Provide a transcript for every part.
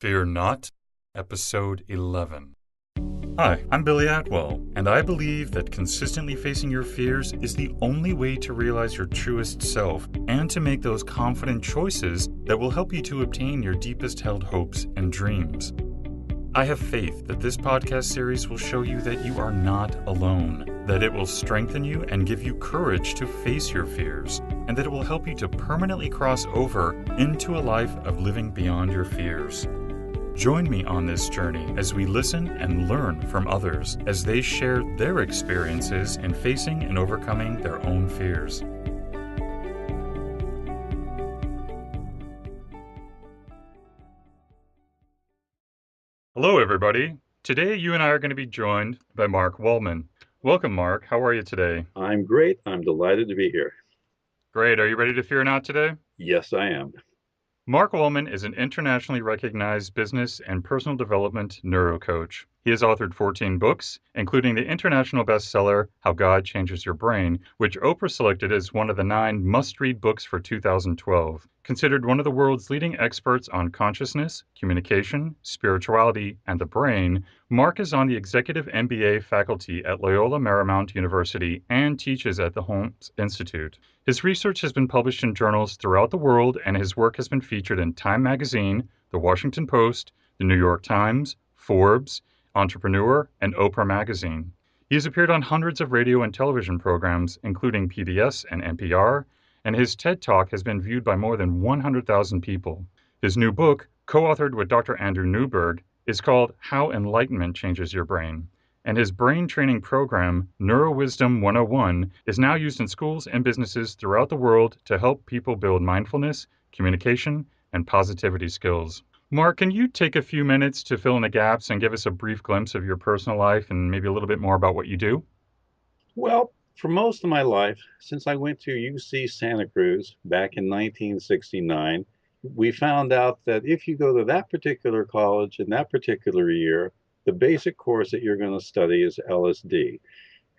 Fear Not, Episode 11. Hi, I'm Billy Atwell, and I believe that consistently facing your fears is the only way to realize your truest self and to make those confident choices that will help you to obtain your deepest held hopes and dreams. I have faith that this podcast series will show you that you are not alone, that it will strengthen you and give you courage to face your fears, and that it will help you to permanently cross over into a life of living beyond your fears. Join me on this journey as we listen and learn from others as they share their experiences in facing and overcoming their own fears. Hello, everybody. Today, you and I are going to be joined by Mark Waldman. Welcome, Mark. How are you today? I'm great. I'm delighted to be here. Great. Are you ready to fear not today? Yes, I am. Mark Waldman is an internationally recognized business and personal development neurocoach. He has authored 14 books, including the international bestseller, How God Changes Your Brain, which Oprah selected as one of the 9 must-read books for 2012. Considered one of the world's leading experts on consciousness, communication, spirituality, and the brain, Mark is on the executive MBA faculty at Loyola Marymount University and teaches at the Holmes Institute. His research has been published in journals throughout the world, and his work has been featured in Time Magazine, The Washington Post, The New York Times, Forbes, Entrepreneur, and Oprah Magazine. He has appeared on hundreds of radio and television programs, including PBS and NPR, and his TED Talk has been viewed by more than 100,000 people. His new book, co-authored with Dr. Andrew Newberg, is called How Enlightenment Changes Your Brain, and his brain training program, NeuroWisdom 101, is now used in schools and businesses throughout the world to help people build mindfulness, communication, and positivity skills. Mark, can you take a few minutes to fill in the gaps and give us a brief glimpse of your personal life and maybe a little bit more about what you do? Well, for most of my life, since I went to UC Santa Cruz back in 1969, we found out that if you go to that particular college in that particular year, the basic course that you're going to study is LSD.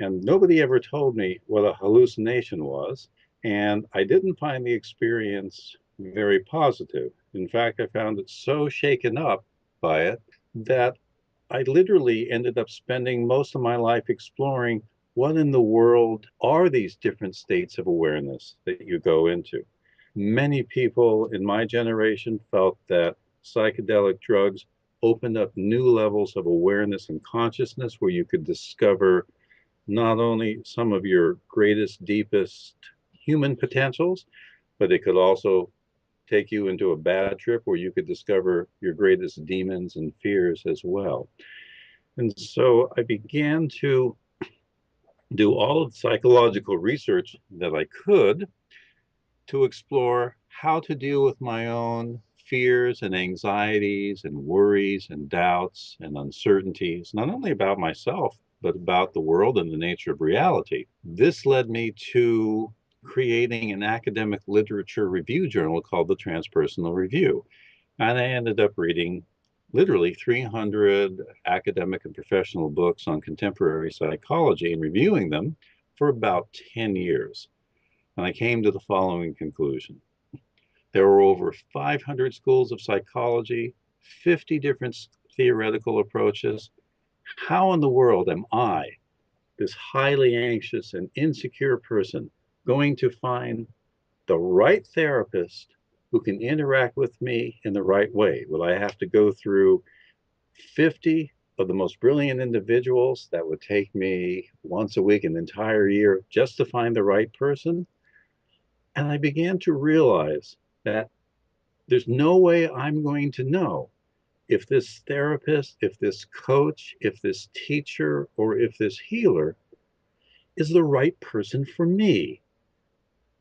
And nobody ever told me what a hallucination was. And I didn't find the experience very positive. In fact, I found it so shaken up by it that I literally ended up spending most of my life exploring what in the world are these different states of awareness that you go into. Many people in my generation felt that psychedelic drugs opened up new levels of awareness and consciousness where you could discover not only some of your greatest, deepest human potentials, but it could also take you into a bad trip where you could discover your greatest demons and fears as well. And so I began to do all of the psychological research that I could to explore how to deal with my own fears and anxieties and worries and doubts and uncertainties, not only about myself, but about the world and the nature of reality. This led me to creating an academic literature review journal called the Transpersonal Review. And I ended up reading literally 300 academic and professional books on contemporary psychology and reviewing them for about 10 years. And I came to the following conclusion. There were over 500 schools of psychology, 50 different theoretical approaches. How in the world am I, this highly anxious and insecure person, going to find the right therapist who can interact with me in the right way? Will I have to go through 50 of the most brilliant individuals that would take me once a week, an entire year, just to find the right person? And I began to realize that there's no way I'm going to know if this therapist, if this coach, if this teacher, or if this healer is the right person for me.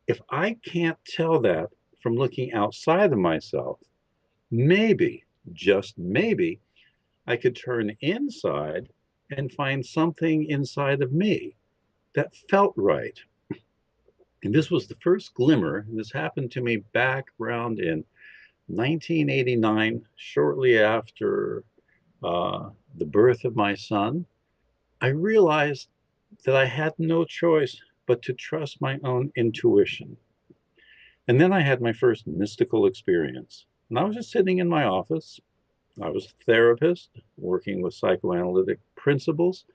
If I can't tell that from looking outside of myself, maybe, just maybe, I could turn inside and find something inside of me that felt right. And this was the first glimmer, and this happened to me back around in 1989, shortly after the birth of my son. I realized that I had no choice but to trust my own intuition. And then I had my first mystical experience. And I was just sitting in my office, I was a therapist working with psychoanalytic principles,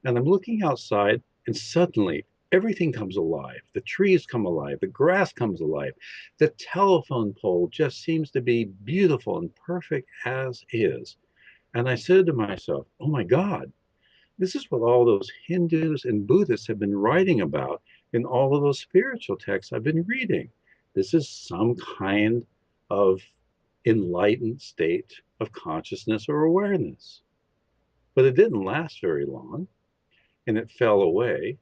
and I'm looking outside, and suddenly everything comes alive. The trees come alive, the grass comes alive, the telephone pole just seems to be beautiful and perfect as is. And I said to myself, oh my God, this is what all those Hindus and Buddhists have been writing about in all of those spiritual texts I've been reading. This is some kind of enlightened state of consciousness or awareness. But it didn't last very long and it fell away.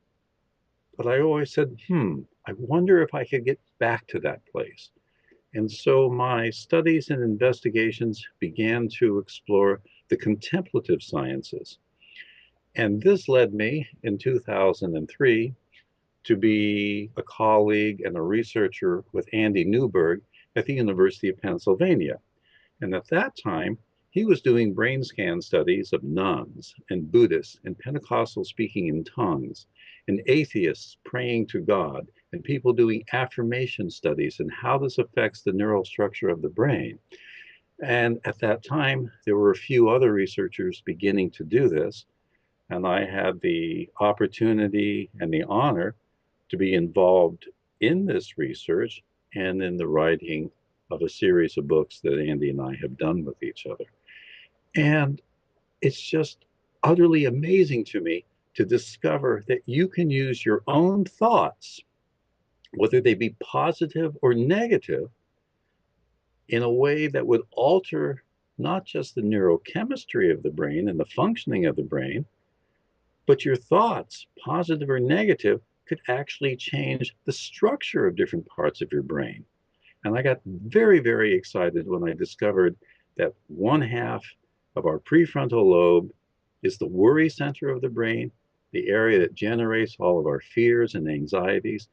But I always said, I wonder if I could get back to that place. And so my studies and investigations began to explore the contemplative sciences. And this led me in 2003 to be a colleague and a researcher with Andy Newberg at the University of Pennsylvania. And at that time, he was doing brain scan studies of nuns and Buddhists and Pentecostals speaking in tongues and atheists praying to God and people doing affirmation studies and how this affects the neural structure of the brain. And at that time, there were a few other researchers beginning to do this. And I had the opportunity and the honor to be involved in this research and in the writing of a series of books that Andy and I have done with each other. And it's just utterly amazing to me to discover that you can use your own thoughts, whether they be positive or negative, in a way that would alter not just the neurochemistry of the brain and the functioning of the brain, but your thoughts, positive or negative, could actually change the structure of different parts of your brain. And I got very, very excited when I discovered that one half of our prefrontal lobe is the worry center of the brain, the area that generates all of our fears and anxieties,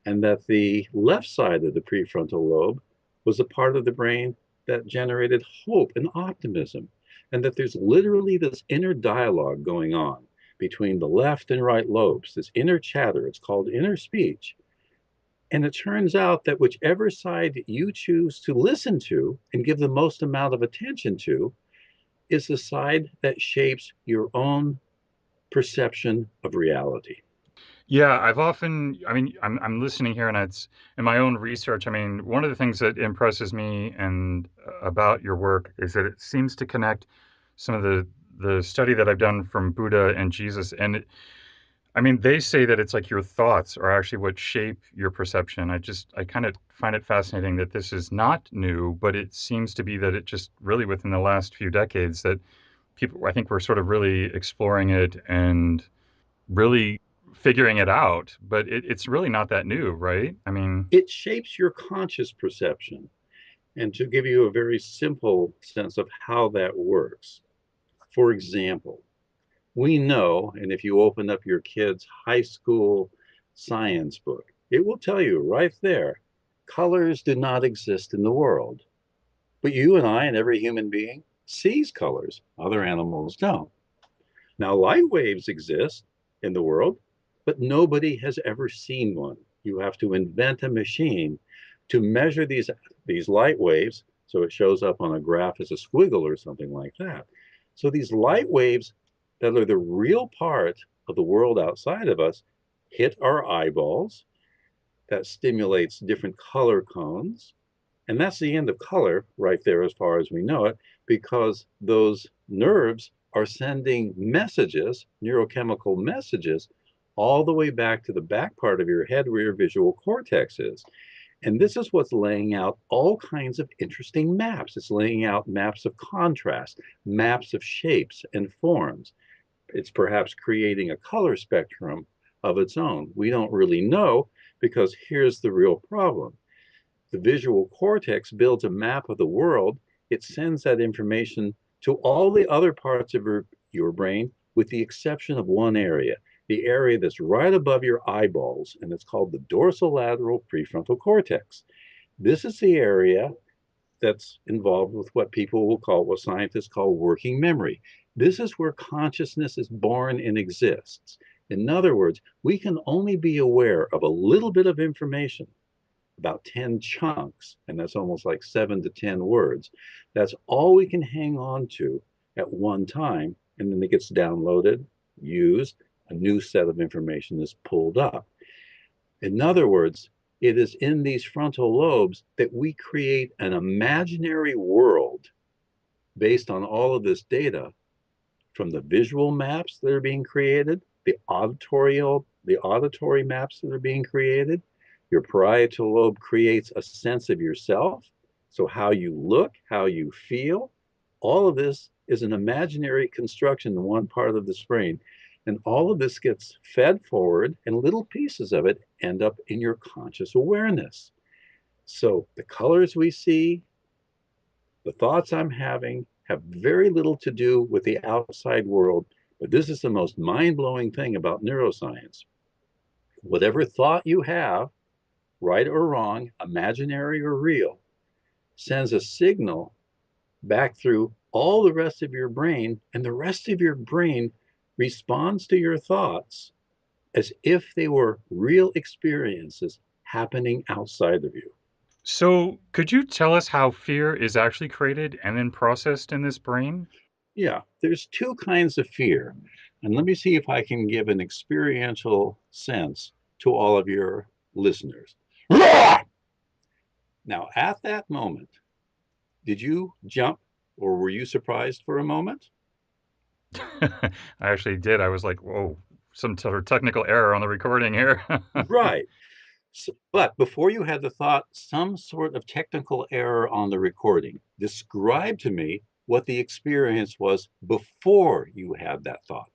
and that the left side of the prefrontal lobe was a part of the brain that generated hope and optimism, and that there's literally this inner dialogue going on between the left and right lobes, this inner chatter. It's called inner speech. And it turns out that whichever side you choose to listen to and give the most amount of attention to is the side that shapes your own perception of reality. Yeah, I'm listening here, and it's in my own research. I mean, one of the things that impresses me and about your work is that it seems to connect some of the study that I've done from Buddha and Jesus, and I mean, they say that it's like your thoughts are actually what shape your perception. I kind of find it fascinating that this is not new, but it seems to be that it just really within the last few decades that people, I think we're sort of really exploring it and really figuring it out, but it's really not that new, right? I mean, It shapes your conscious perception. And to give you a very simple sense of how that works, for example, we know, and if you open up your kid's high school science book, it will tell you right there colors do not exist in the world. But you and I and every human being sees colors, other animals don't. Now, light waves exist in the world, but nobody has ever seen one. You have to invent a machine to measure these light waves so it shows up on a graph as a squiggle or something like that. So these light waves that are the real part of the world outside of us hit our eyeballs. That stimulates different color cones. And that's the end of color right there, as far as we know it, because those nerves are sending messages, neurochemical messages, all the way back to the back part of your head where your visual cortex is. And this is what's laying out all kinds of interesting maps. It's laying out maps of contrast, maps of shapes and forms. It's perhaps creating a color spectrum of its own. We don't really know because here's the real problem. The visual cortex builds a map of the world. It sends that information to all the other parts of your brain, with the exception of one area, the area that's right above your eyeballs, and it's called the dorsolateral prefrontal cortex. This is the area that's involved with what people will call, what scientists call working memory. This is where consciousness is born and exists. In other words, we can only be aware of a little bit of information about 10 chunks, and that's almost like 7 to 10 words. That's all we can hang on to at one time, and then it gets downloaded, used, a new set of information is pulled up. In other words, it is in these frontal lobes that we create an imaginary world based on all of this data, from the visual maps that are being created, the auditory maps that are being created. Your parietal lobe creates a sense of yourself. So how you look, how you feel, all of this is an imaginary construction in one part of the brain. And all of this gets fed forward, and little pieces of it end up in your conscious awareness. So the colors we see, the thoughts I'm having have very little to do with the outside world, but this is the most mind blowing thing about neuroscience. Whatever thought you have, right or wrong, imaginary or real, sends a signal back through all the rest of your brain, and the rest of your brain responds to your thoughts as if they were real experiences happening outside of you. So, could you tell us how fear is actually created and then processed in this brain? Yeah, there's two kinds of fear. And let me see if I can give an experiential sense to all of your listeners. Now, at that moment, did you jump or were you surprised for a moment? I actually did. I was like, whoa, some sort of technical error on the recording here. Right. So, but before you had the thought, some sort of technical error on the recording, describe to me what the experience was before you had that thought.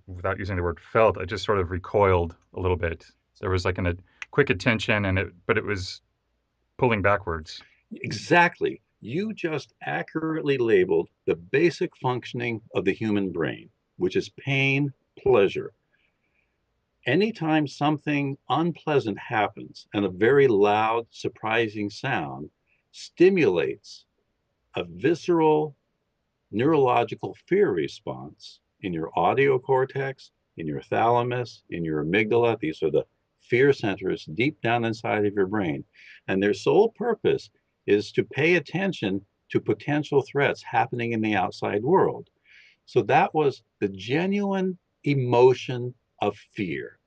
Without using the word felt, I just sort of recoiled a little bit. There was like a quick attention, but it was pulling backwards. Exactly. You just accurately labeled the basic functioning of the human brain, which is pain, pleasure. Anytime something unpleasant happens and a very loud, surprising sound stimulates a visceral neurological fear response in your audio cortex, in your thalamus, in your amygdala. These are the fear centers deep down inside of your brain. And their sole purpose is to pay attention to potential threats happening in the outside world. So that was the genuine emotion of fear.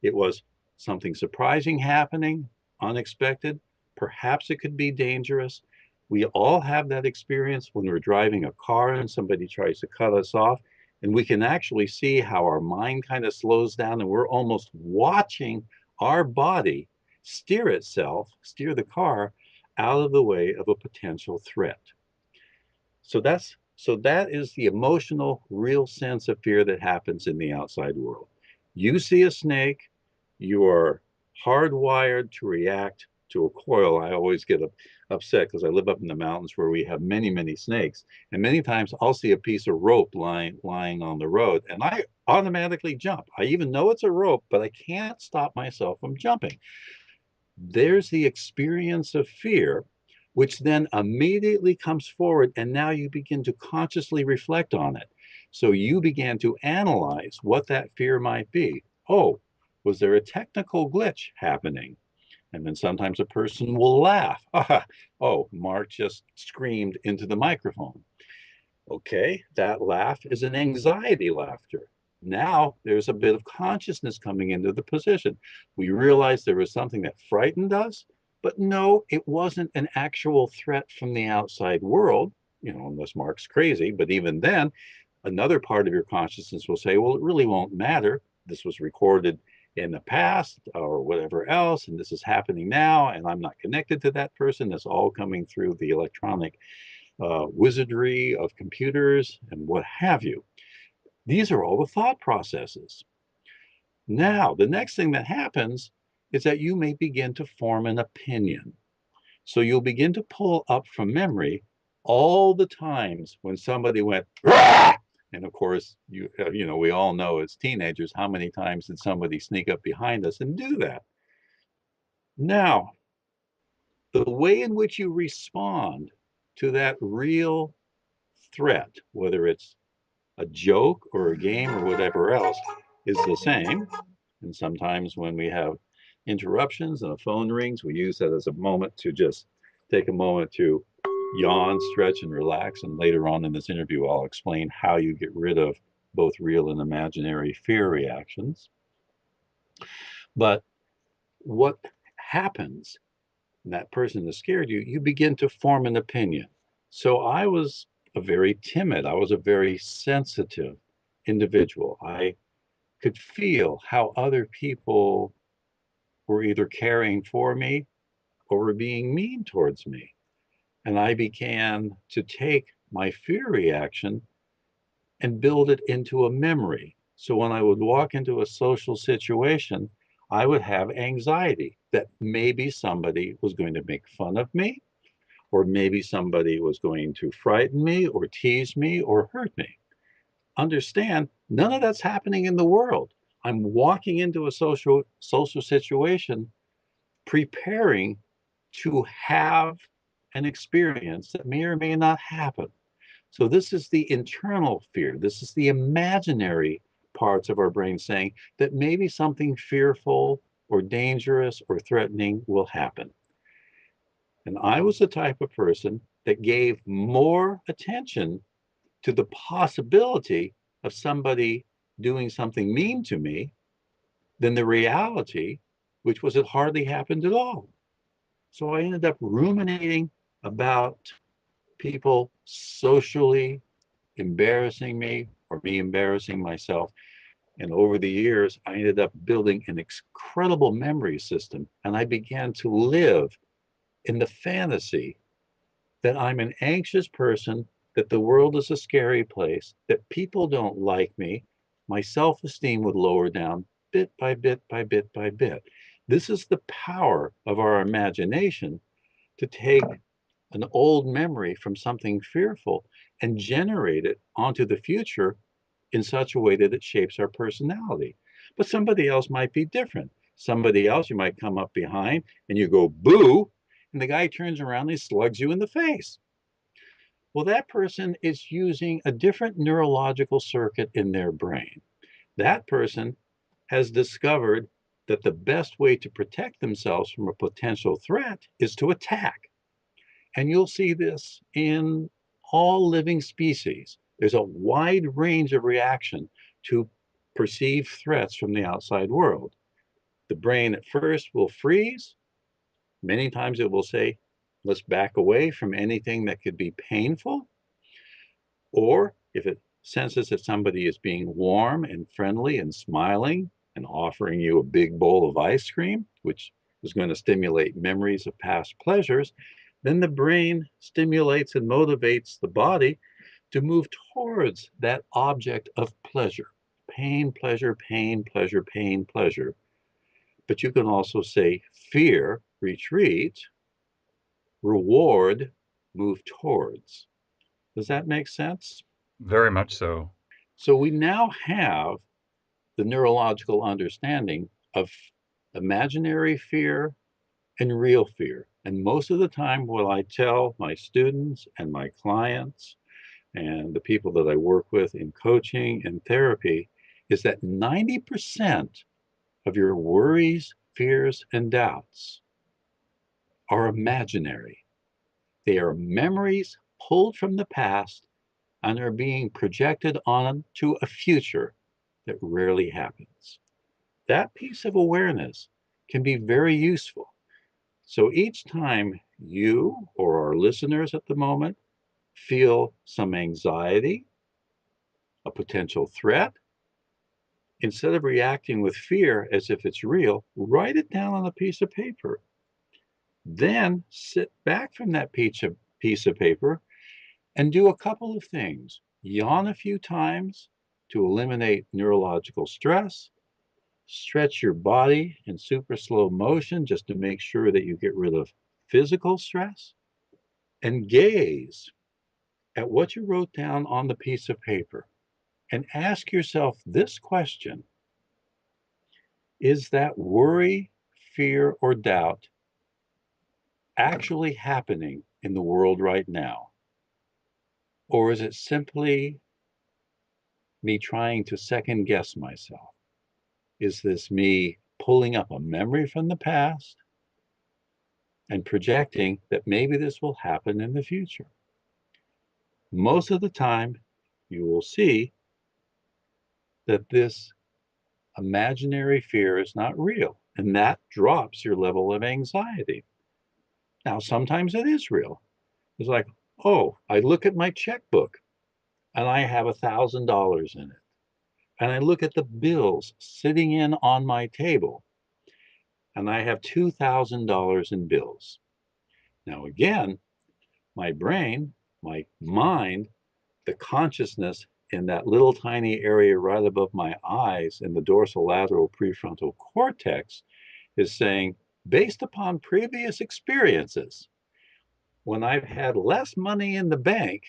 It was something surprising happening, unexpected. Perhaps it could be dangerous. We all have that experience when we're driving a car and somebody tries to cut us off. And we can actually see how our mind kind of slows down and we're almost watching our body steer the car out of the way of a potential threat. So that is the emotional, real sense of fear that happens in the outside world. You see a snake, you are hardwired to react to a coil. I always get upset because I live up in the mountains where we have many, many snakes. And many times I'll see a piece of rope lying on the road and I automatically jump. I even know it's a rope, but I can't stop myself from jumping. There's the experience of fear, which then immediately comes forward, and now you begin to consciously reflect on it. So you began to analyze what that fear might be. Oh, was there a technical glitch happening? And then sometimes a person will laugh. Oh, Mark just screamed into the microphone. Okay, that laugh is an anxiety laughter. Now there's a bit of consciousness coming into the position. We realized there was something that frightened us, but no, it wasn't an actual threat from the outside world, unless Mark's crazy. But even then, another part of your consciousness will say, well, it really won't matter. This was recorded in the past or whatever else, and this is happening now, and I'm not connected to that person. It's all coming through the electronic wizardry of computers and what have you. These are all the thought processes. Now, the next thing that happens is that you may begin to form an opinion. So you'll begin to pull up from memory all the times when somebody went, "Rah!" And of course, we all know as teenagers, how many times did somebody sneak up behind us and do that? Now, the way in which you respond to that real threat, whether it's a joke or a game or whatever else, is the same. And sometimes when we have interruptions and a phone rings, we use that as a moment to just take a moment to yawn, stretch, and relax. And later on in this interview, I'll explain how you get rid of both real and imaginary fear reactions. But what happens when that person is scared, you begin to form an opinion. So I was I was a very sensitive individual. I could feel how other people were either caring for me or were being mean towards me. And I began to take my fear reaction and build it into a memory. So when I would walk into a social situation, I would have anxiety that maybe somebody was going to make fun of me, or maybe somebody was going to frighten me, or tease me, or hurt me. Understand, none of that's happening in the world. I'm walking into a social situation preparing to have an experience that may or may not happen. So this is the internal fear. This is the imaginary parts of our brain saying that maybe something fearful or dangerous or threatening will happen. And I was the type of person that gave more attention to the possibility of somebody doing something mean to me than the reality, which was it hardly happened at all. So I ended up ruminating about people socially embarrassing me or me embarrassing myself. And over the years, I ended up building an incredible memory system. And I began to live in the fantasy that I'm an anxious person, that the world is a scary place, that people don't like me. My self esteem would lower down bit by bit by bit by bit. This is the power of our imagination to take an old memory from something fearful and generate it onto the future in such a way that it shapes our personality. But somebody else might be different. Somebody else, you might come up behind and you go, boo, and the guy turns around and he slugs you in the face. Well, that person is using a different neurological circuit in their brain. That person has discovered that the best way to protect themselves from a potential threat is to attack. And you'll see this in all living species. There's a wide range of reaction to perceived threats from the outside world. The brain at first will freeze. Many times it will say, let's back away from anything that could be painful. Or if it senses that somebody is being warm and friendly and smiling and offering you a big bowl of ice cream, which is going to stimulate memories of past pleasures, then the brain stimulates and motivates the body to move towards that object of pleasure. Pain, pleasure, pain, pleasure, pain, pleasure. But you can also say fear, retreat, reward, move towards. Does that make sense? Very much so. So we now have the neurological understanding of imaginary fear and real fear. And most of the time, what I tell my students and my clients and the people that I work with in coaching and therapy is that 90% of your worries, fears, and doubts are imaginary. They are memories pulled from the past and are being projected onto a future that rarely happens. That piece of awareness can be very useful. So each time you or our listeners at the moment feel some anxiety, a potential threat, instead of reacting with fear as if it's real, write it down on a piece of paper. Then sit back from that piece of paper and do a couple of things. Yawn a few times to eliminate neurological stress. Stretch your body in super slow motion just to make sure that you get rid of physical stress. And gaze at what you wrote down on the piece of paper and ask yourself this question: is that worry, fear, or doubt actually happening in the world right now? Or is it simply me trying to second guess myself? Is this me pulling up a memory from the past and projecting that maybe this will happen in the future? Most of the time, you will see that this imaginary fear is not real, and that drops your level of anxiety. Now, sometimes it is real. It's like, oh, I look at my checkbook and I have $1,000 in it. And I look at the bills sitting in on my table and I have $2,000 in bills. Now, again, my brain, my mind, the consciousness in that little tiny area right above my eyes in the dorsolateral prefrontal cortex is saying, based upon previous experiences, when I've had less money in the bank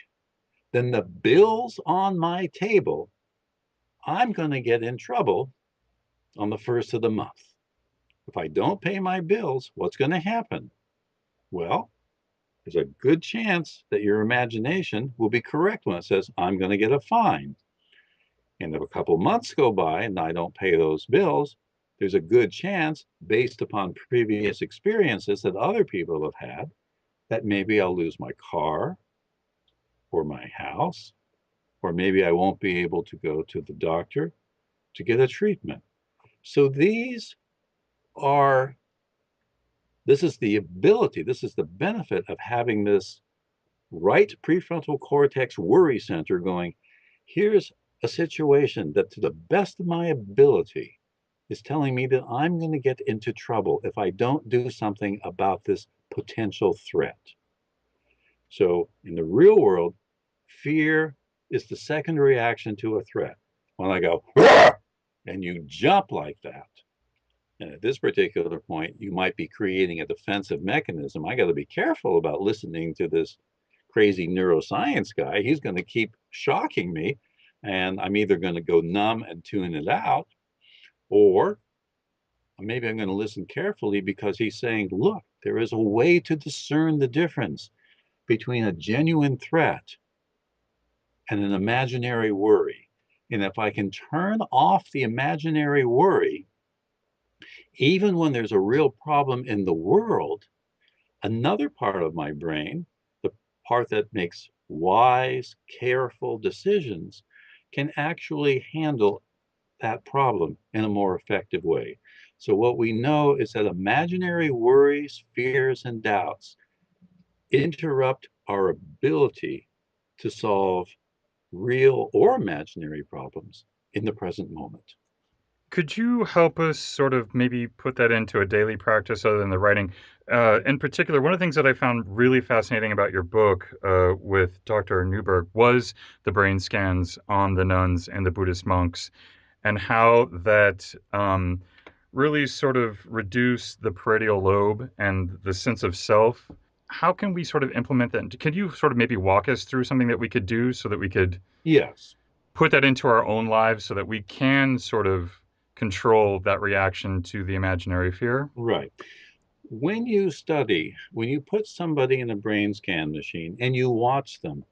than the bills on my table, I'm going to get in trouble on the first of the month. If I don't pay my bills, what's going to happen? Well, there's a good chance that your imagination will be correct when it says, I'm going to get a fine. And if a couple months go by and I don't pay those bills, there's a good chance, based upon previous experiences that other people have had, that maybe I'll lose my car or my house, or maybe I won't be able to go to the doctor to get a treatment. So are, this is the ability, this is the benefit of having this right prefrontal cortex worry center going, here's a situation that to the best of my ability is telling me that I'm going to get into trouble if I don't do something about this potential threat. So in the real world, fear is the second reaction to a threat. When I go, and you jump like that, and at this particular point, you might be creating a defensive mechanism. I got to be careful about listening to this crazy neuroscience guy. He's going to keep shocking me, and I'm either going to go numb and tune it out, or maybe I'm going to listen carefully because he's saying, look, there is a way to discern the difference between a genuine threat and an imaginary worry. And if I can turn off the imaginary worry, even when there's a real problem in the world, another part of my brain, the part that makes wise, careful decisions, can actually handle that problem in a more effective way. So, what we know is that imaginary worries, fears, and doubts interrupt our ability to solve real or imaginary problems in the present moment. Could you help us sort of maybe put that into a daily practice other than the writing? In particular, one of the things that I found really fascinating about your book with Dr. Newberg was the brain scans on the nuns and the Buddhist monks and how that really sort of reduced the parietal lobe and the sense of self. How can we sort of implement that? Could you sort of maybe walk us through something that we could do so that we could Yes, put that into our own lives so that we can sort of control that reaction to the imaginary fear? right. When you put somebody in a brain scan machine and you watch them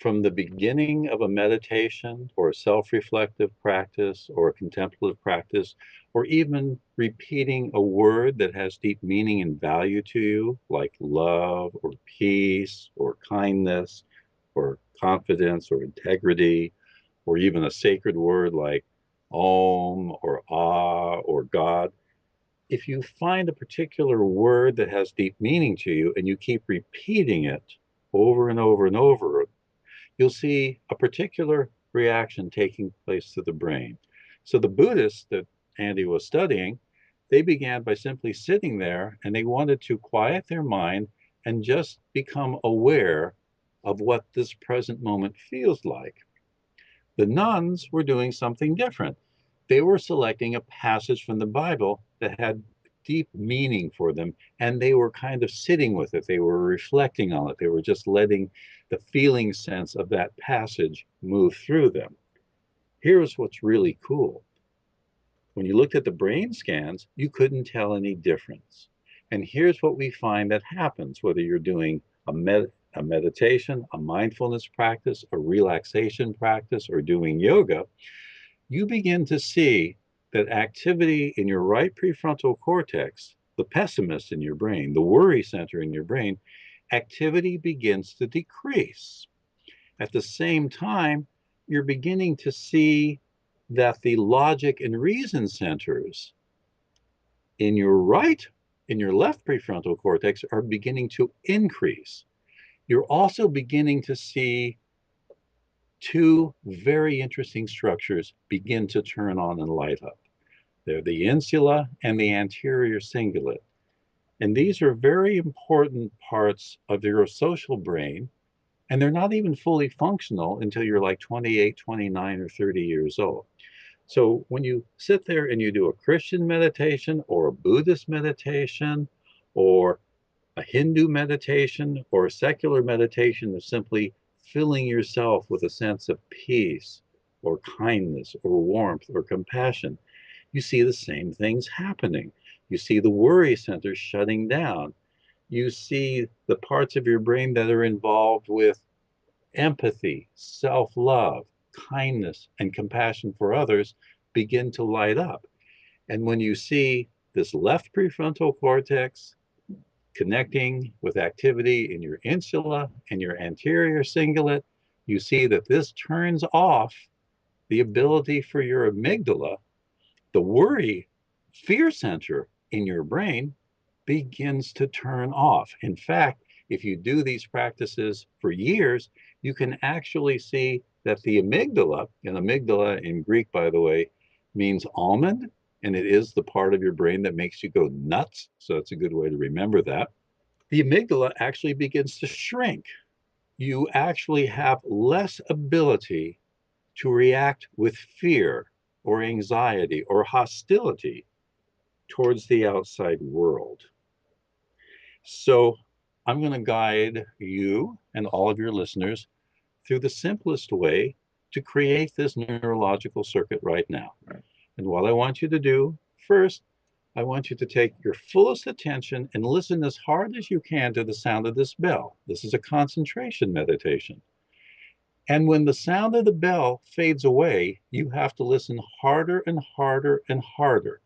from the beginning of a meditation or a self reflective practice or a contemplative practice, or even repeating a word that has deep meaning and value to you, like love or peace or kindness or confidence or integrity, or even a sacred word like Om or Ah or God, if you find a particular word that has deep meaning to you and you keep repeating it over and over and over, you'll see a particular reaction taking place to the brain. So the Buddhists that Andy was studying, they began by simply sitting there and they wanted to quiet their mind and just become aware of what this present moment feels like. The nuns were doing something different. They were selecting a passage from the Bible that had deep meaning for them, and they were kind of sitting with it. They were reflecting on it. They were just letting the feeling sense of that passage move through them. Here's what's really cool. When you looked at the brain scans, you couldn't tell any difference. And here's what we find that happens, whether you're doing a meditation, a mindfulness practice, a relaxation practice, or doing yoga, you begin to see that activity in your right prefrontal cortex, the pessimist in your brain, the worry center in your brain, activity begins to decrease. At the same time, you're beginning to see that the logic and reason centers in your right, in your left prefrontal cortex are beginning to increase. You're also beginning to see two very interesting structures begin to turn on and light up. They're the insula and the anterior cingulate. And these are very important parts of your social brain. And they're not even fully functional until you're like 28, 29, or 30 years old. So when you sit there and you do a Christian meditation or a Buddhist meditation or a Hindu meditation or a secular meditation of simply filling yourself with a sense of peace or kindness or warmth or compassion, you see the same things happening. You see the worry center shutting down. You see the parts of your brain that are involved with empathy, self love, kindness, and compassion for others begin to light up. And when you see this left prefrontal cortex connecting with activity in your insula and your anterior cingulate, you see that this turns off the ability for your amygdala, the worry fear center in your brain, begins to turn off. In fact, if you do these practices for years, you can actually see that the amygdala, and amygdala in Greek, by the way, means almond, and it is the part of your brain that makes you go nuts. So it's a good way to remember that. The amygdala actually begins to shrink. You actually have less ability to react with fear or anxiety or hostility towards the outside world. So I'm going to guide you and all of your listeners through the simplest way to create this neurological circuit right now. And what I want you to do first, I want you to take your fullest attention and listen as hard as you can to the sound of this bell. This is a concentration meditation. And when the sound of the bell fades away, you have to listen harder and harder and harder.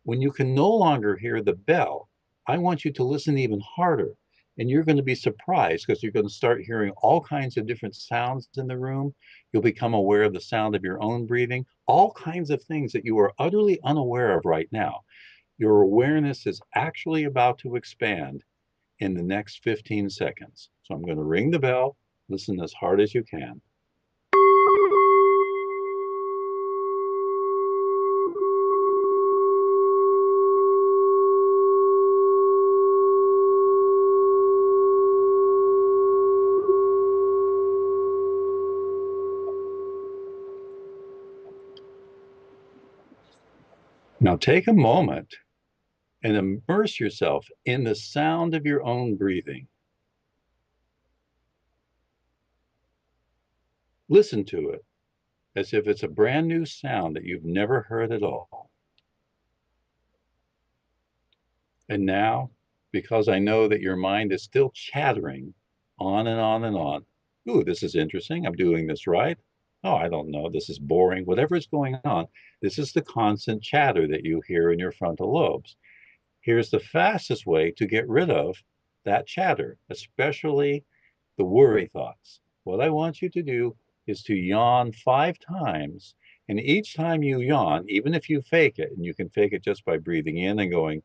When you can no longer hear the bell, I want you to listen even harder. And you're going to be surprised because you're going to start hearing all kinds of different sounds in the room. You'll become aware of the sound of your own breathing, all kinds of things that you are utterly unaware of right now. Your awareness is actually about to expand in the next 15 seconds. So I'm going to ring the bell. Listen as hard as you can. Now take a moment and immerse yourself in the sound of your own breathing. Listen to it as if it's a brand new sound that you've never heard at all. And now, because I know that your mind is still chattering on and on and on, ooh, this is interesting. I'm doing this right. Oh, I don't know. This is boring. Whatever is going on, this is the constant chatter that you hear in your frontal lobes. Here's the fastest way to get rid of that chatter, especially the worry thoughts. What I want you to do is to yawn 5 times. And each time you yawn, even if you fake it, and you can fake it just by breathing in and going,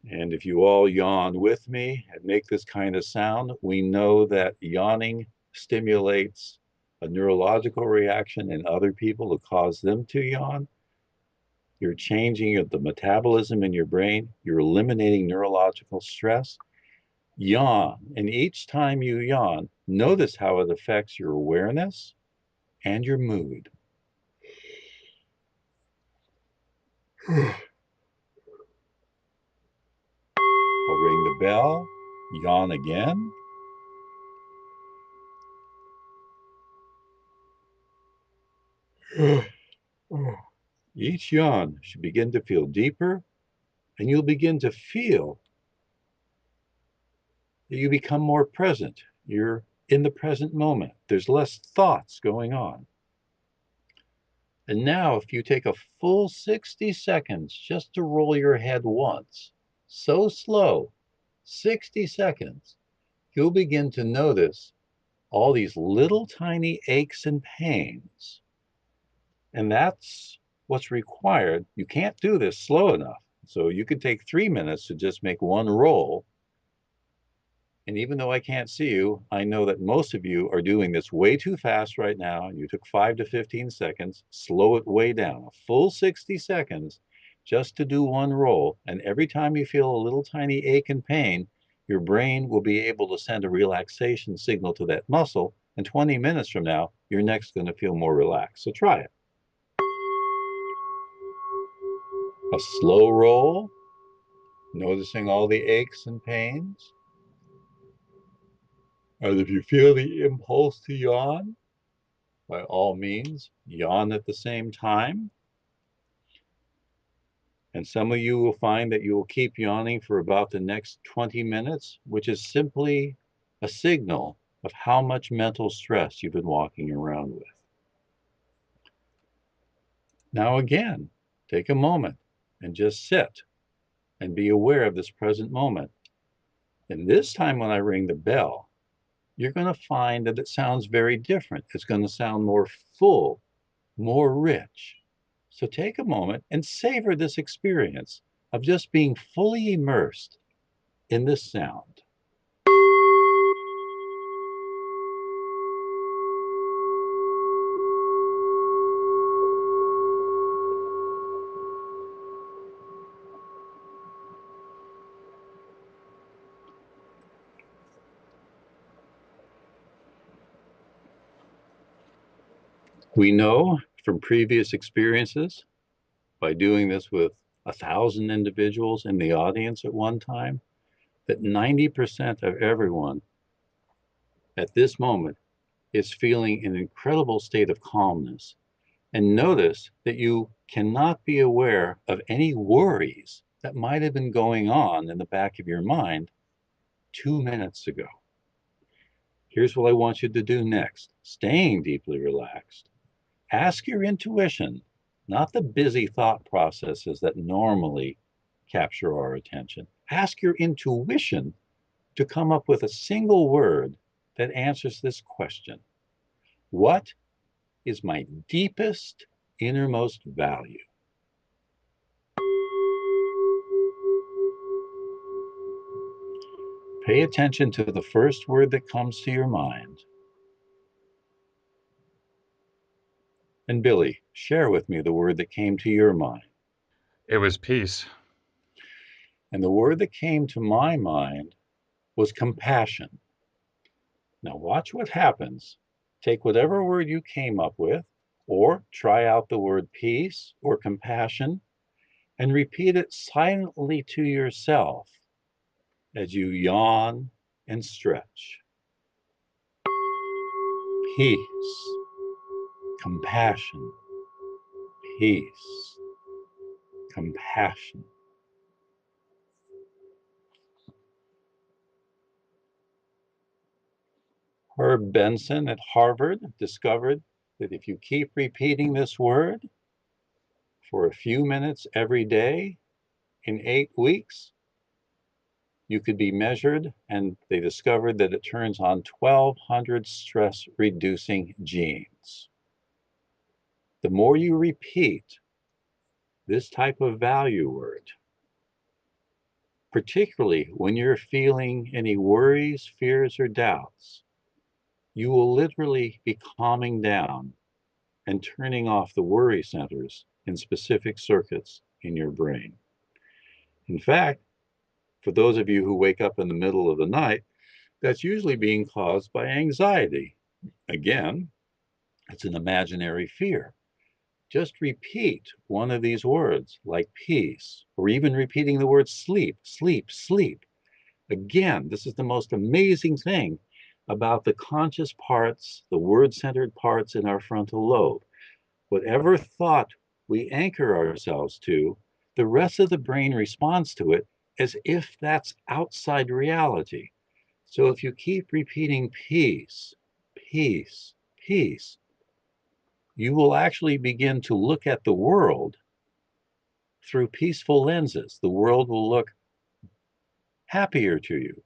and if you all yawn with me and make this kind of sound, we know that yawning stimulates a neurological reaction in other people to cause them to yawn. You're changing the metabolism in your brain. You're eliminating neurological stress. Yawn. And each time you yawn, notice how it affects your awareness and your mood. I'll ring the bell, yawn again. Each yawn should begin to feel deeper, and you'll begin to feel that you become more present. You're in the present moment. There's less thoughts going on. And now, if you take a full 60 seconds just to roll your head once, so slow, 60 seconds, you'll begin to notice all these little tiny aches and pains. And that's what's required. You can't do this slow enough. So you could take 3 minutes to just make one roll. And even though I can't see you, I know that most of you are doing this way too fast right now. You took 5 to 15 seconds, slow it way down, a full 60 seconds just to do one roll. And every time you feel a little tiny ache and pain, your brain will be able to send a relaxation signal to that muscle. And 20 minutes from now, your neck's going to feel more relaxed. So try it. A slow roll, noticing all the aches and pains. And if you feel the impulse to yawn, by all means, yawn at the same time. And some of you will find that you will keep yawning for about the next 20 minutes, which is simply a signal of how much mental stress you've been walking around with. Now, again, take a moment and just sit and be aware of this present moment. And this time, when I ring the bell, you're going to find that it sounds very different. It's going to sound more full, more rich. So take a moment and savor this experience of just being fully immersed in this sound. We know from previous experiences, by doing this with 1,000 individuals in the audience at one time, that 90% of everyone at this moment is feeling an incredible state of calmness. And notice that you cannot be aware of any worries that might have been going on in the back of your mind 2 minutes ago. Here's what I want you to do next. Staying deeply relaxed, ask your intuition, not the busy thought processes that normally capture our attention. Ask your intuition to come up with a single word that answers this question. What is my deepest, innermost value? Pay attention to the first word that comes to your mind. And Billy, share with me the word that came to your mind. It was peace. And the word that came to my mind was compassion. Now watch what happens. Take whatever word you came up with, or try out the word peace or compassion, and repeat it silently to yourself as you yawn and stretch. Peace, compassion, peace, compassion. Herb Benson at Harvard discovered that if you keep repeating this word for a few minutes every day in 8 weeks, you could be measured, and they discovered that it turns on 1,200 stress reducing genes. The more you repeat this type of value word, particularly when you're feeling any worries, fears, or doubts, you will literally be calming down and turning off the worry centers in specific circuits in your brain. In fact, for those of you who wake up in the middle of the night, that's usually being caused by anxiety. Again, it's an imaginary fear. Just repeat one of these words, like peace, or even repeating the word sleep, sleep, sleep. Again, this is the most amazing thing about the conscious parts, the word-centered parts in our frontal lobe. Whatever thought we anchor ourselves to, the rest of the brain responds to it as if that's outside reality. So if you keep repeating peace, peace, peace, you will actually begin to look at the world through peaceful lenses. The world will look happier to you.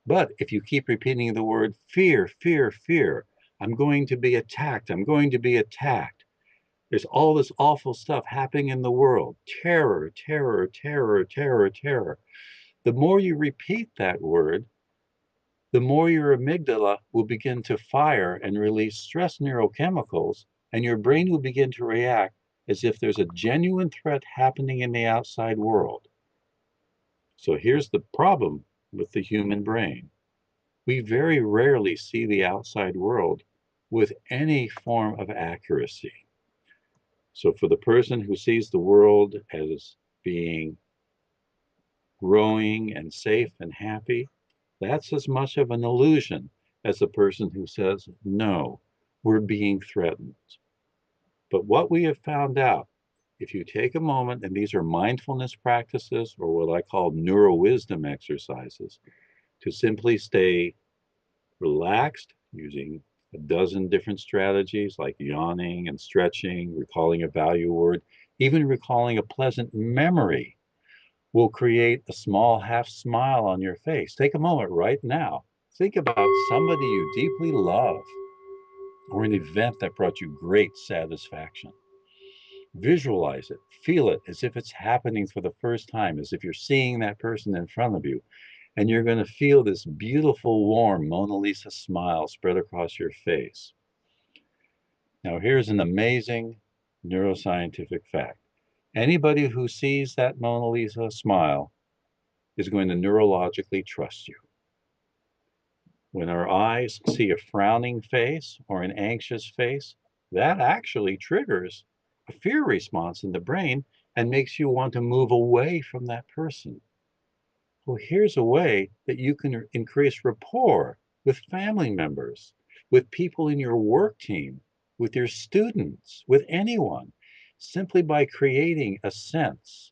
But if you keep repeating the word fear, fear, fear, I'm going to be attacked, I'm going to be attacked. There's all this awful stuff happening in the world. Terror, terror, terror, terror, terror. The more you repeat that word, the more your amygdala will begin to fire and release stress neurochemicals, and your brain will begin to react as if there's a genuine threat happening in the outside world. So here's the problem with the human brain. We very rarely see the outside world with any form of accuracy. So for the person who sees the world as being growing and safe and happy, that's as much of an illusion as the person who says, no, we're being threatened. But what we have found out, if you take a moment, and these are mindfulness practices or what I call neuro wisdom exercises, to simply stay relaxed using a dozen different strategies like yawning and stretching, recalling a value word, even recalling a pleasant memory will create a small half smile on your face. Take a moment right now. Think about somebody you deeply love or an event that brought you great satisfaction. Visualize it, feel it as if it's happening for the first time, as if you're seeing that person in front of you. And you're going to feel this beautiful, warm Mona Lisa smile spread across your face. Now, here's an amazing neuroscientific fact. Anybody who sees that Mona Lisa smile is going to neurologically trust you. When our eyes see a frowning face or an anxious face, that actually triggers a fear response in the brain and makes you want to move away from that person. Well, here's a way that you can increase rapport with family members, with people in your work team, with your students, with anyone, simply by creating a sense,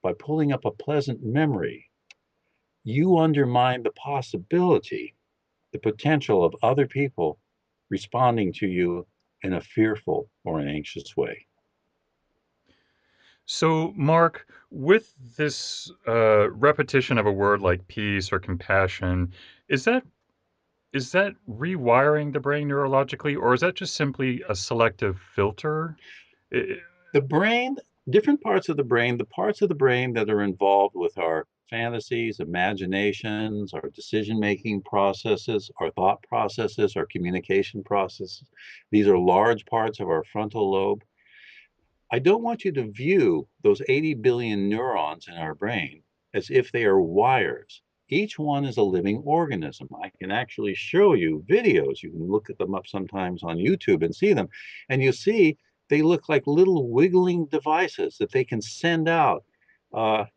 by pulling up a pleasant memory. You undermine the possibility, the potential of other people responding to you in a fearful or an anxious way. So, Mark, with this repetition of a word like peace or compassion, is that is that rewiring the brain neurologically, or is that just simply a selective filter? I- The brain, different parts of the brain, the parts of the brain that are involved with our fantasies, imaginations, our decision making processes, our thought processes, our communication processes, these are large parts of our frontal lobe. I don't want you to view those 80 billion neurons in our brain as if they are wires. Each one is a living organism. I can actually show you videos. You can look at them up sometimes on YouTube and see them. And you see they look like little wiggling devices that they can send out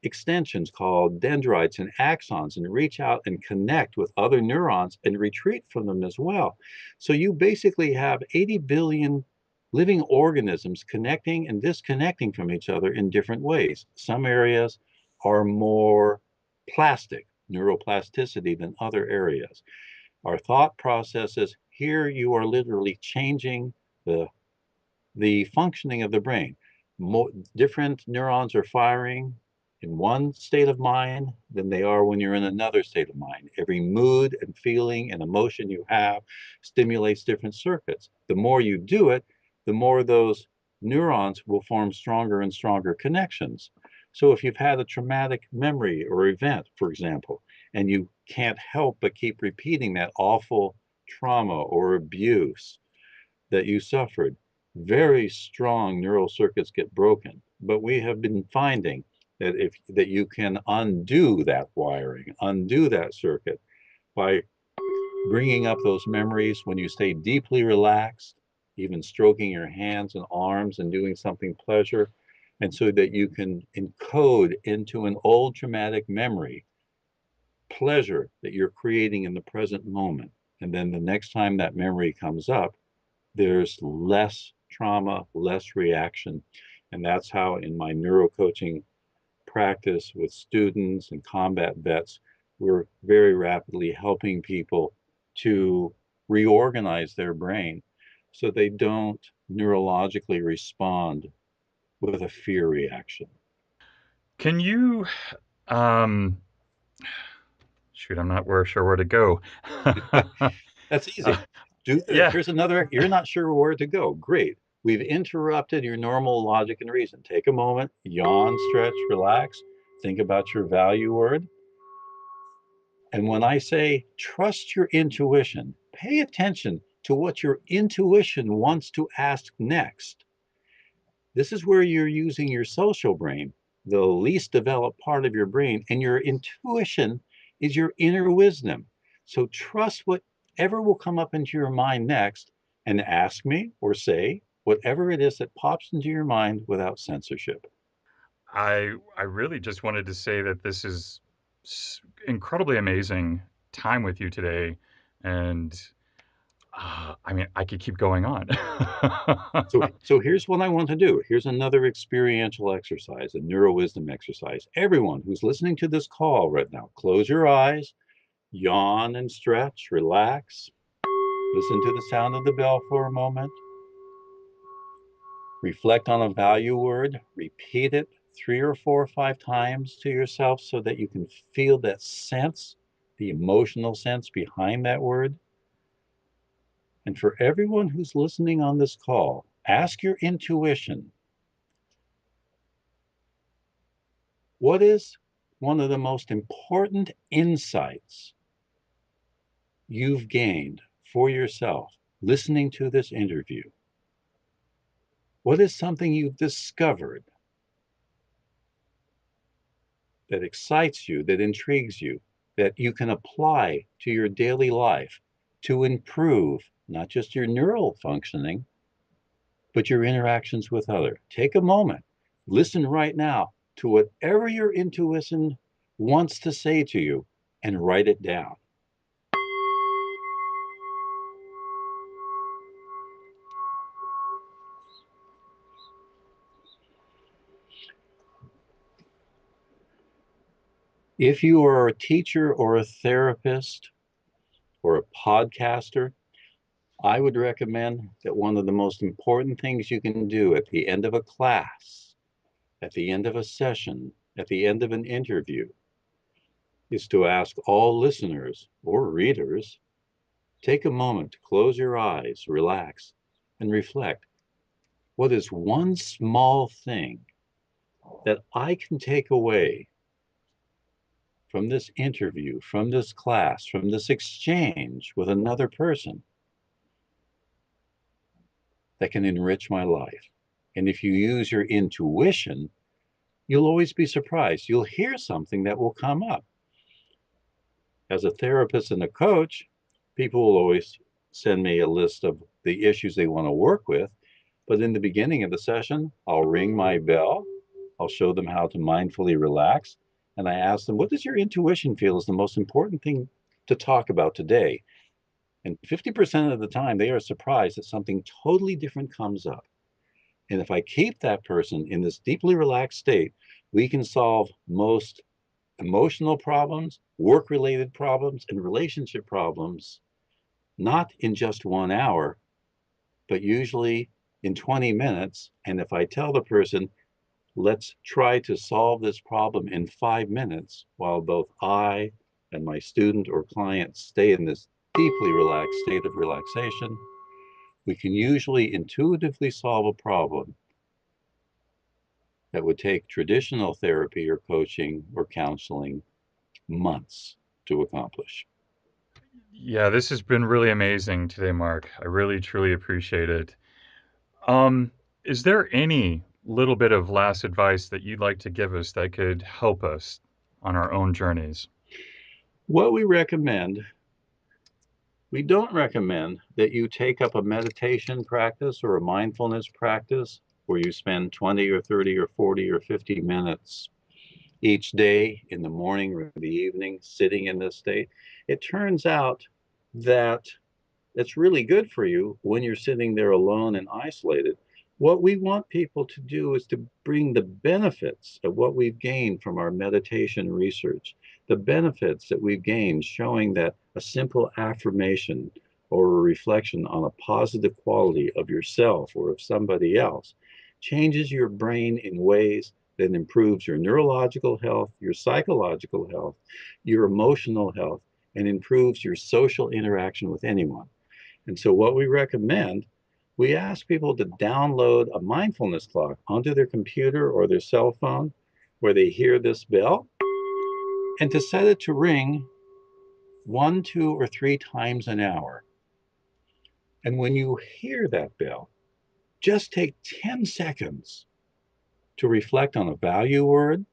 extensions called dendrites and axons and reach out and connect with other neurons and retreat from them as well. So you basically have 80 billion living organisms connecting and disconnecting from each other in different ways. Some areas are more plastic, neuroplasticity, than other areas. Our thought processes, here you are literally changing the functioning of the brain. Different neurons are firing in one state of mind than they are when you're in another state of mind. Every mood and feeling and emotion you have stimulates different circuits. The more you do it, the more those neurons will form stronger and stronger connections. So if you've had a traumatic memory or event, for example, and you can't help but keep repeating that awful trauma or abuse that you suffered, very strong neural circuits get broken. But we have been finding that if that you can undo that wiring, undo that circuit by bringing up those memories when you stay deeply relaxed, even stroking your hands and arms and doing something pleasure, and so that you can encode into an old traumatic memory pleasure that you're creating in the present moment. And then the next time that memory comes up, there's less trauma, less reaction. And that's how, in my neuro coaching practice with students and combat vets, we're very rapidly helping people to reorganize their brain so they don't neurologically respond with a fear reaction. Can you, um, shoot, I'm not sure where to go. That's uh, easy. yeah, Here's another, you're not sure where to go. Great. We've interrupted your normal logic and reason. Take a moment, yawn, stretch, relax, think about your value word. And when I say trust your intuition, pay attention to what your intuition wants to ask next. This is where you're using your social brain, the least developed part of your brain, and your intuition is your inner wisdom. So trust whatever will come up into your mind next and ask me or say whatever it is that pops into your mind without censorship. I really just wanted to say that this is incredibly amazing time with you today, and I mean, I could keep going on. So here's what I want to do. Here's another experiential exercise, a neuro wisdom exercise. Everyone who's listening to this call right now, close your eyes, yawn and stretch, relax. Listen to the sound of the bell for a moment. Reflect on a value word. Repeat it 3 or 4 or 5 times to yourself so that you can feel that sense, the emotional sense behind that word. And for everyone who's listening on this call, ask your intuition, what is one of the most important insights you've gained for yourself listening to this interview? What is something you've discovered that excites you, that intrigues you, that you can apply to your daily life to improve not just your neural functioning, but your interactions with others? Take a moment, listen right now to whatever your intuition wants to say to you and write it down. If you are a teacher or a therapist or a podcaster, I would recommend that one of the most important things you can do at the end of a class, at the end of a session, at the end of an interview, is to ask all listeners or readers, take a moment to close your eyes, relax, and reflect. What is one small thing that I can take away from this interview, from this class, from this exchange with another person that can enrich my life? And if you use your intuition, you'll always be surprised. You'll hear something that will come up. As a therapist and a coach, people will always send me a list of the issues they want to work with. But in the beginning of the session, I'll ring my bell. I'll show them how to mindfully relax. And I ask them, what does your intuition feel is the most important thing to talk about today? And 50% of the time, they are surprised that something totally different comes up. And if I keep that person in this deeply relaxed state, we can solve most emotional problems, work related problems, and relationship problems, not in just 1 hour, but usually in 20 minutes. And if I tell the person, let's try to solve this problem in 5 minutes, while both I and my student or client stay in this deeply relaxed state of relaxation, we can usually intuitively solve a problem that would take traditional therapy or coaching or counseling months to accomplish. Yeah, this has been really amazing today, Mark. I really truly appreciate it. Um, is there any little bit of last advice that you'd like to give us that could help us on our own journeys? What we don't recommend that you take up a meditation practice or a mindfulness practice where you spend 20 or 30 or 40 or 50 minutes each day in the morning or the evening sitting in this state. It turns out that it's really good for you when you're sitting there alone and isolated. What we want people to do is to bring the benefits of what we've gained from our meditation research, the benefits that we've gained showing that a simple affirmation or a reflection on a positive quality of yourself or of somebody else changes your brain in ways that improves your neurological health, your psychological health, your emotional health, and improves your social interaction with anyone. And so, what we recommend, we ask people to download a mindfulness clock onto their computer or their cell phone where they hear this bell and to set it to ring one, two, or three times an hour. And when you hear that bell, just take 10 seconds to reflect on a value word,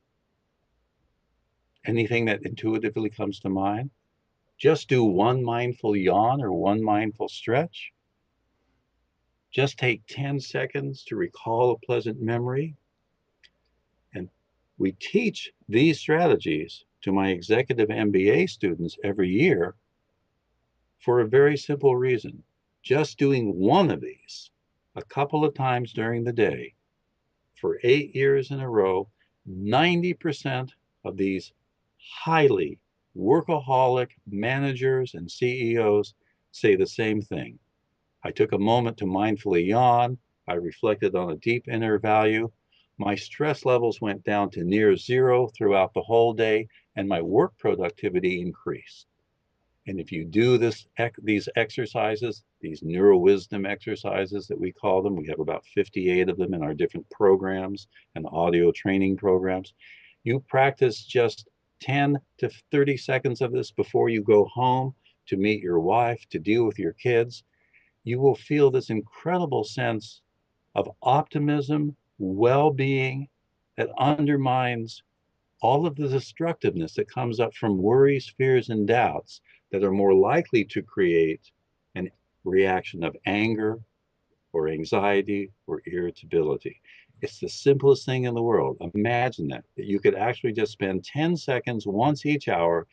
anything that intuitively comes to mind. Just do one mindful yawn or one mindful stretch. Just take 10 seconds to recall a pleasant memory. And we teach these strategies to my executive MBA students every year for a very simple reason. Just doing one of these a couple of times during the day for 8 years in a row, 90% of these highly workaholic managers and CEOs say the same thing. I took a moment to mindfully yawn. I reflected on a deep inner value. My stress levels went down to near zero throughout the whole day, and my work productivity increased. And if you do these exercises, these neuro wisdom exercises that we call them, we have about 58 of them in our different programs and audio training programs. You practice just 10 to 30 seconds of this before you go home to meet your wife, to deal with your kids. You will feel this incredible sense of optimism, well being that undermines all of the destructiveness that comes up from worries, fears, and doubts that are more likely to create a reaction of anger or anxiety or irritability. It's the simplest thing in the world. Imagine that you could actually just spend 10 seconds once each hour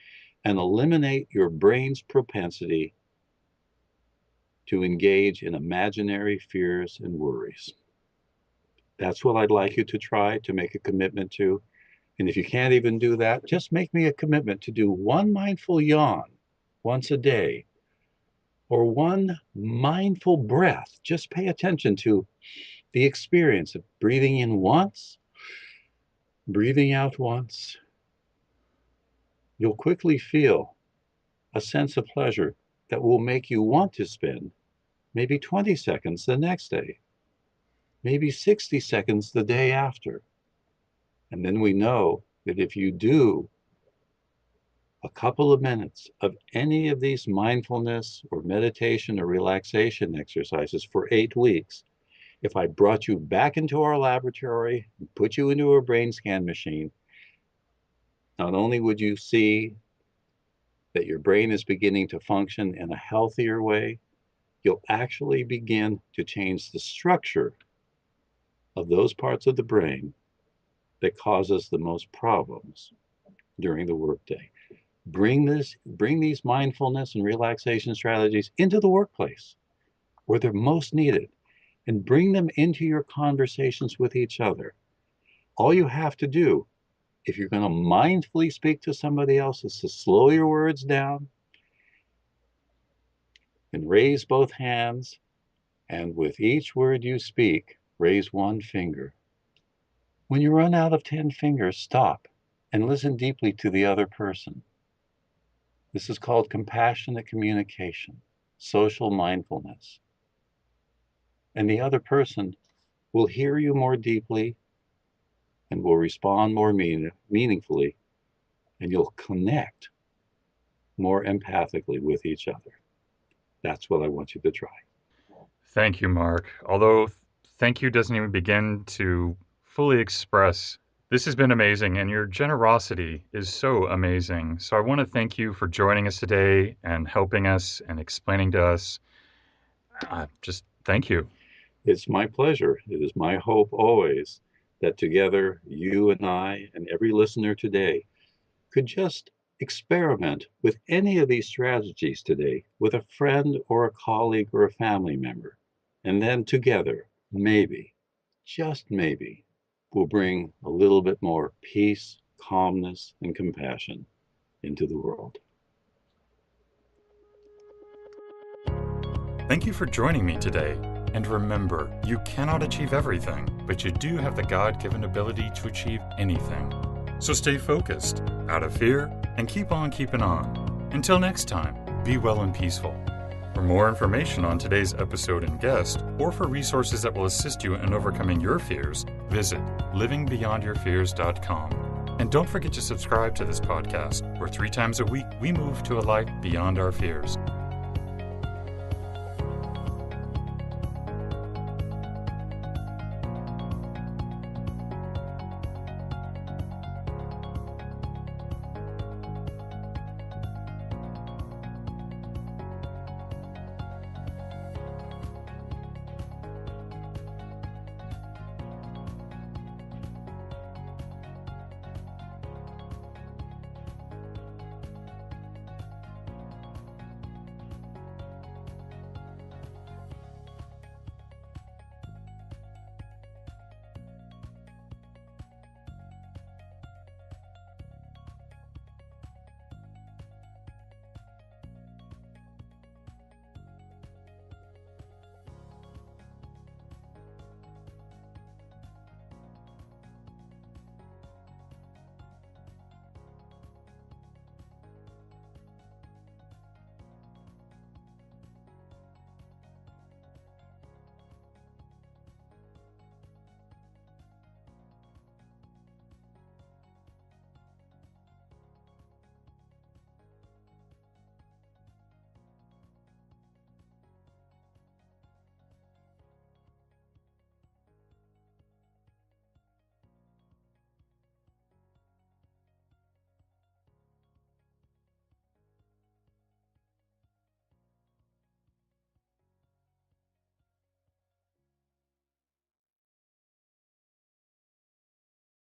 and eliminate your brain's propensity to engage in imaginary fears and worries. That's what I'd like you to try to make a commitment to. And if you can't even do that, just make me a commitment to do one mindful yawn once a day or one mindful breath. Just pay attention to the experience of breathing in once, breathing out once. You'll quickly feel a sense of pleasure that will make you want to spend maybe 20 seconds the next day, maybe 60 seconds the day after. And then we know that if you do a couple of minutes of any of these mindfulness or meditation or relaxation exercises for 8 weeks, if I brought you back into our laboratory and put you into a brain scan machine, not only would you see that your brain is beginning to function in a healthier way, you'll actually begin to change the structure of those parts of the brain that cause us the most problems during the workday. Bring these mindfulness and relaxation strategies into the workplace where they're most needed and bring them into your conversations with each other. All you have to do, if you're going to mindfully speak to somebody else, is to slow your words down and raise both hands. And with each word you speak, raise one finger. When you run out of 10 fingers, stop and listen deeply to the other person. This is called compassionate communication, social mindfulness. And the other person will hear you more deeply and will respond more meaningfully, and you'll connect more empathically with each other. That's what I want you to try. Thank you, Mark. Although thank you doesn't even begin to fully express. This has been amazing, and your generosity is so amazing. So I want to thank you for joining us today and helping us and explaining to us. Just thank you. It's my pleasure. It is my hope always that together, you and I and every listener today could just experiment with any of these strategies today with a friend or a colleague or a family member. And then together, maybe, just maybe, we'll bring a little bit more peace, calmness, and compassion into the world. Thank you for joining me today. And remember, you cannot achieve everything, but you do have the God-given ability to achieve anything. So stay focused, out of fear, and keep on keeping on. Until next time, be well and peaceful. For more information on today's episode and guest, or for resources that will assist you in overcoming your fears, visit livingbeyondyourfears.com. And don't forget to subscribe to this podcast, where 3 times a week we move to a life beyond our fears.